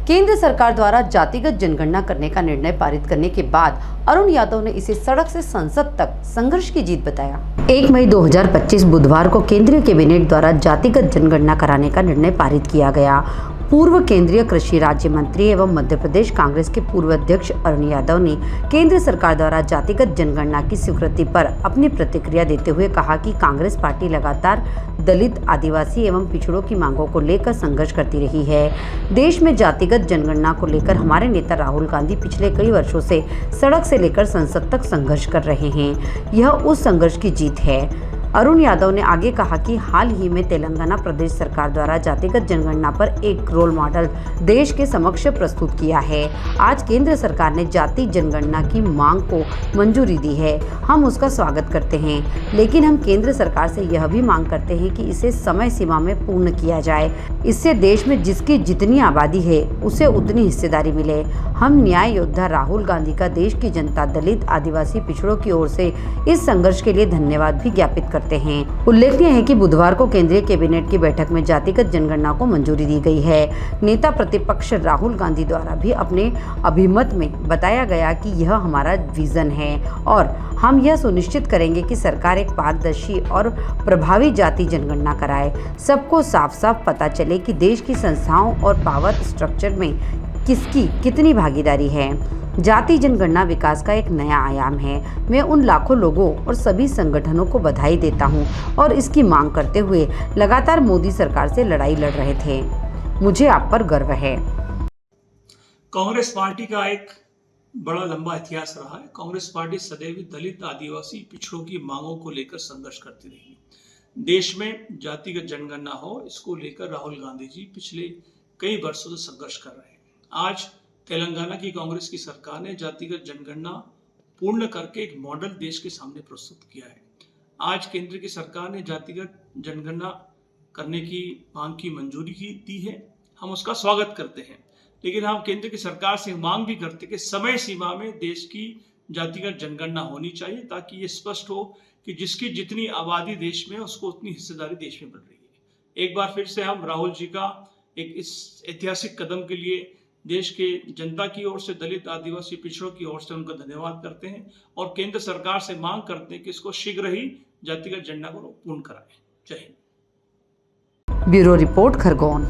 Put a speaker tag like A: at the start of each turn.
A: केंद्र सरकार द्वारा जातिगत जनगणना करने का निर्णय पारित करने के बाद अरुण यादव ने इसे सड़क से संसद तक संघर्ष की जीत बताया। 1 मई 2025 बुधवार को केंद्रीय कैबिनेट द्वारा जातिगत जनगणना कराने का निर्णय पारित किया गया। पूर्व केंद्रीय कृषि राज्य मंत्री एवं मध्य प्रदेश कांग्रेस के पूर्व अध्यक्ष अरुण यादव ने केंद्र सरकार द्वारा जातिगत जनगणना की स्वीकृति पर अपनी प्रतिक्रिया देते हुए कहा कि कांग्रेस पार्टी लगातार दलित, आदिवासी एवं पिछड़ों की मांगों को लेकर संघर्ष करती रही है। देश में जातिगत जनगणना को लेकर हमारे नेता राहुल गांधी पिछले कई वर्षों से सड़क से लेकर संसद तक संघर्ष कर रहे हैं। यह उस संघर्ष की जीत है। अरुण यादव ने आगे कहा कि हाल ही में तेलंगाना प्रदेश सरकार द्वारा जातिगत जनगणना पर एक रोल मॉडल देश के समक्ष प्रस्तुत किया है। आज केंद्र सरकार ने जाति जनगणना की मांग को मंजूरी दी है, हम उसका स्वागत करते हैं, लेकिन हम केंद्र सरकार से यह भी मांग करते हैं कि इसे समय सीमा में पूर्ण किया जाए। इससे देश में जिसकी जितनी आबादी है उसे उतनी हिस्सेदारी मिले। हम न्याय योद्धा राहुल गांधी का देश की जनता, दलित, आदिवासी, पिछड़ों की ओर से इस संघर्ष के लिए धन्यवाद भी ज्ञापित करते हैं। उल्लेखनीय है कि बुधवार को केंद्रीय कैबिनेट की बैठक में जातिगत जनगणना को मंजूरी दी गई है। नेता प्रतिपक्ष राहुल गांधी द्वारा भी अपने अभिमत में बताया गया कि यह हमारा विजन है और हम यह सुनिश्चित करेंगे कि सरकार एक पारदर्शी और प्रभावी जाति जनगणना कराए। सबको साफ साफ पता चले कि देश की संस्थाओं और पावर स्ट्रक्चर में किसकी कितनी भागीदारी है। जाति जनगणना विकास का एक नया आयाम है। मैं उन लाखों लोगों और सभी संगठनों को बधाई देता हूं और इसकी मांग करते हुए लगातार मोदी सरकार से लड़ाई लड़ रहे थे। मुझे आप पर गर्व है।
B: कांग्रेस पार्टी का एक बड़ा लंबा इतिहास रहा है। कांग्रेस पार्टी सदैव दलित, आदिवासी, पिछड़ों की मांगों को लेकर संघर्ष करती रही। देश में जातिगत जनगणना हो, इसको लेकर राहुल गांधी जी पिछले कई वर्षों से संघर्ष कर रहे हैं। आज तेलंगाना की कांग्रेस की सरकार ने जातिगत जनगणना पूर्ण करके एक मॉडल देश के सामने प्रस्तुत किया है। आज केंद्र की सरकार ने जातिगत जनगणना करने की मांग की मंजूरी दी है, हम उसका स्वागत करते हैं, लेकिन हम केंद्र की सरकार से मांग भी करते हैं कि समय सीमा में देश की जातिगत जनगणना होनी चाहिए, ताकि ये स्पष्ट हो कि जिसकी जितनी आबादी देश में उसको उतनी हिस्सेदारी देश में मिल रही है। एक बार फिर से हम राहुल जी का एक इस ऐतिहासिक कदम के लिए देश के जनता की ओर से, दलित, आदिवासी, पिछड़ों की ओर से उनका धन्यवाद करते हैं और केंद्र सरकार से मांग करते हैं कि इसको शीघ्र ही जातिगत जनगणना को पूर्ण कराएं। जय हिंद।
A: Bureau report, Khargone.